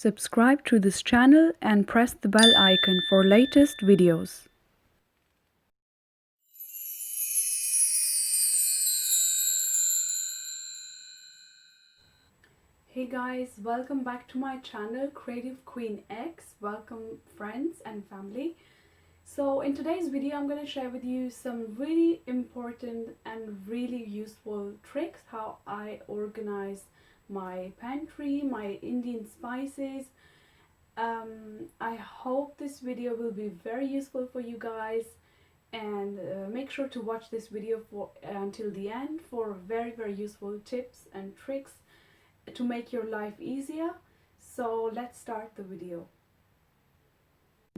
Subscribe to this channel and press the bell icon for latest videos. Hey guys, welcome back to my channel Creative Queen X. Welcome friends and family. So in today's video I'm going to share with you some really important and really useful tricks how I organize my pantry, my Indian spices. I hope this video will be very useful for you guys, and make sure to watch this video until the end for very useful tips and tricks to make your life easier. So let's start the video.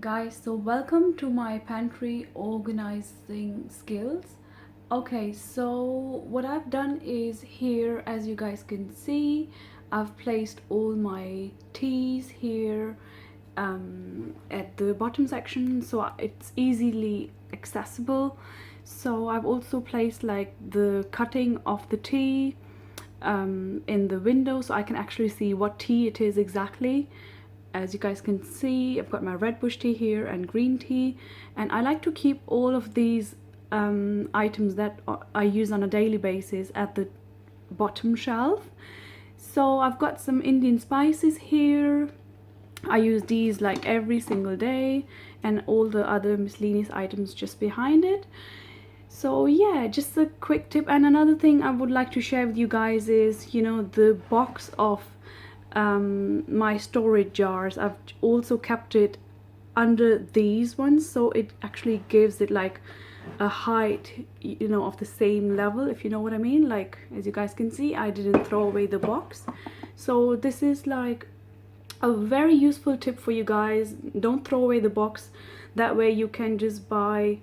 Guys, so welcome to my pantry organizing skills. Okay, so what I've done is here, as you guys can see, I've placed all my teas here at the bottom section so it's easily accessible. So I've also placed like the cutting of the tea in the window so I can actually see what tea it is exactly. As you guys can see, I've got my red bush tea here and green tea, and I like to keep all of these items that I use on a daily basis at the bottom shelf. So I've got some Indian spices here. I use these like every single day, and all the other miscellaneous items just behind it. So yeah, just a quick tip. And another thing I would like to share with you guys is, you know, the box of my storage jars. I've also kept it under these ones, so it actually gives it like a height, you know, of the same level, if you know what I mean. Like, as you guys can see, I didn't throw away the box. So this is like a very useful tip for you guys. Don't throw away the box. That way you can just buy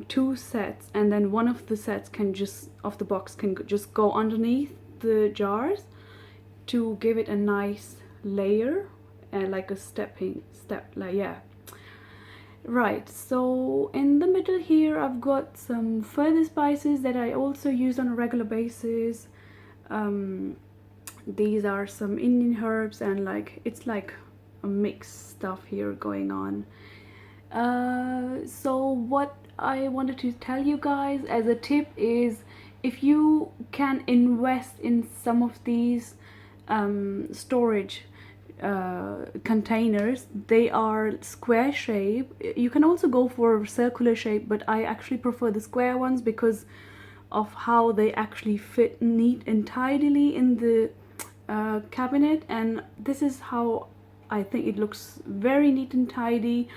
two sets, and then one of the sets can just of the box can just go underneath the jars to give it a nice layer, like a step, like, yeah. Right, so in the middle here I've got some further spices that I also use on a regular basis. These are some Indian herbs, and like it's like a mixed stuff here going on. So what I wanted to tell you guys as a tip is, if you can invest in some of these storage containers, they are square shape. You can also go for circular shape, but I actually prefer the square ones because of how they actually fit neat and tidily in the cabinet, and this is how I think it looks very neat and tidy.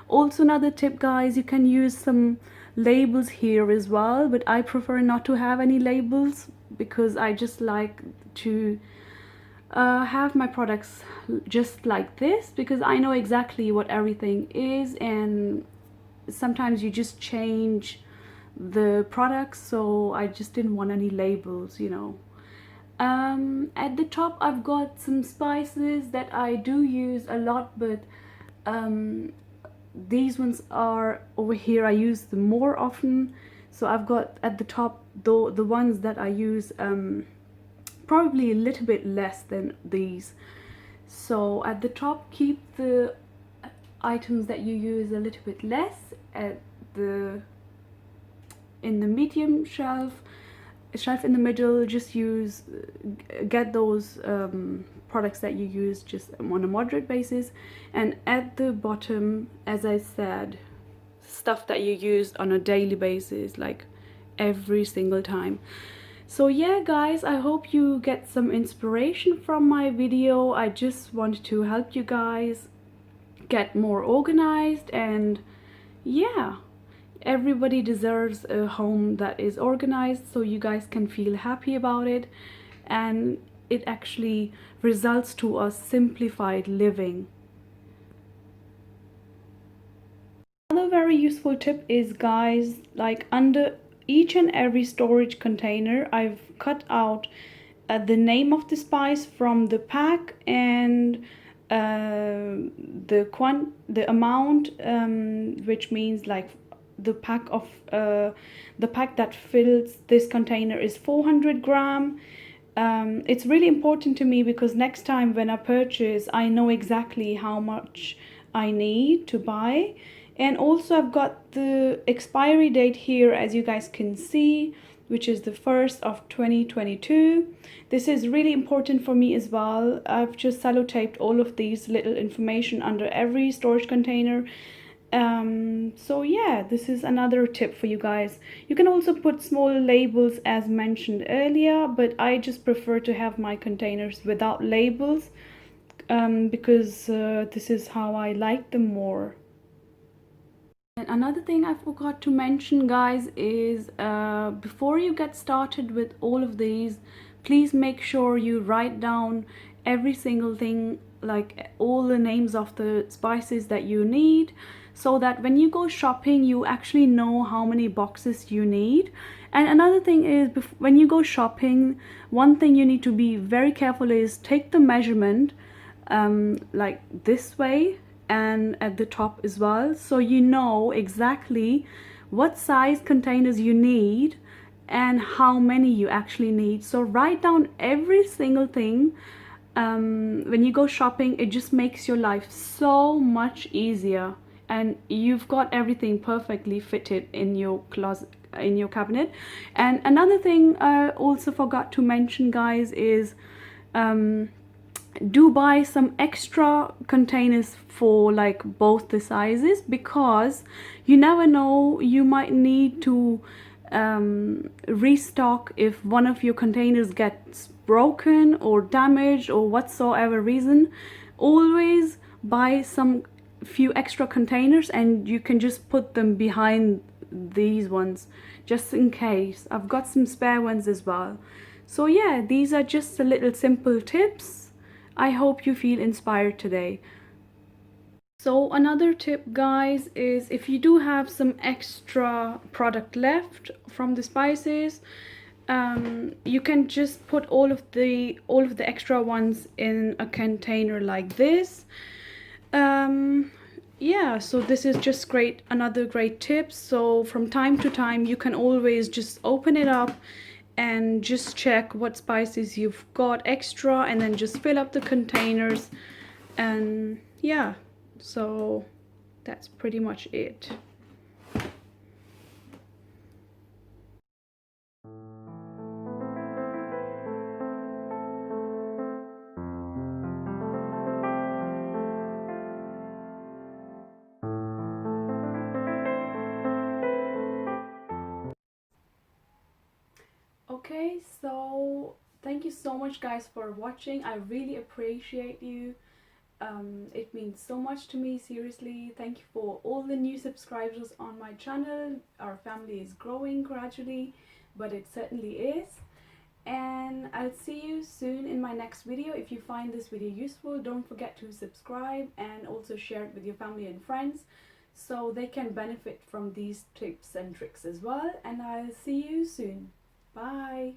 Also, another tip guys, you can use some labels here as well, but I prefer not to have any labels because I just like to have my products just like this, because I know exactly what everything is, and sometimes you just change the products, so I just didn't want any labels, you know. At the top I've got some spices that I do use a lot, but these ones are over here, I use them more often. So I've got at the top though the ones that I use probably a little bit less than these. So at the top, keep the items that you use a little bit less. At the in the medium shelf in the middle, just use get those products that you use just on a moderate basis. And at the bottom, as I said, stuff that you use on a daily basis, like every single time. So yeah guys, I hope you get some inspiration from my video. I just wanted to help you guys get more organized, and yeah, everybody deserves a home that is organized, so you guys can feel happy about it, and it actually results to a simplified living. Another very useful tip is, guys, like under each and every storage container I've cut out the name of the spice from the pack, and the amount, which means like the pack that fills this container is 400 gram. It's really important to me because next time when I purchase, I know exactly how much I need to buy. And also I've got the expiry date here, as you guys can see, which is the 1st of 2022. This is really important for me as well. I've just sellotaped all of these little information under every storage container. So yeah, this is another tip for you guys. You can also put small labels as mentioned earlier, but I just prefer to have my containers without labels, because this is how I like them more. And another thing I forgot to mention, guys, is before you get started with all of these, please make sure you write down every single thing, like all the names of the spices that you need, so that when you go shopping, you actually know how many boxes you need. And another thing is, when you go shopping, one thing you need to be very careful is take the measurement like this way and at the top as well, so you know exactly what size containers you need and how many you actually need. So write down every single thing. When you go shopping, it just makes your life so much easier, and you've got everything perfectly fitted in your closet, in your cabinet. And another thing I also forgot to mention, guys, is do buy some extra containers for like both the sizes, because you never know, you might need to restock if one of your containers gets broken or damaged or whatsoever reason. Always buy some few extra containers and you can just put them behind these ones just in case. I've got some spare ones as well. So yeah, these are just a little simple tips. I hope you feel inspired today. So another tip, guys, is if you do have some extra product left from the spices, you can just put all of the extra ones in a container like this. Yeah, so this is just great, another great tip. So from time to time, you can always just open it up and just check what spices you've got extra, and then just fill up the containers. And yeah, so that's pretty much it. Okay, so thank you so much, guys, for watching. I really appreciate you. It means so much to me, seriously. Thank you for all the new subscribers on my channel. Our family is growing gradually, but it certainly is. And I'll see you soon in my next video. If you find this video useful, don't forget to subscribe and also share it with your family and friends so they can benefit from these tips and tricks as well. And I'll see you soon. Bye.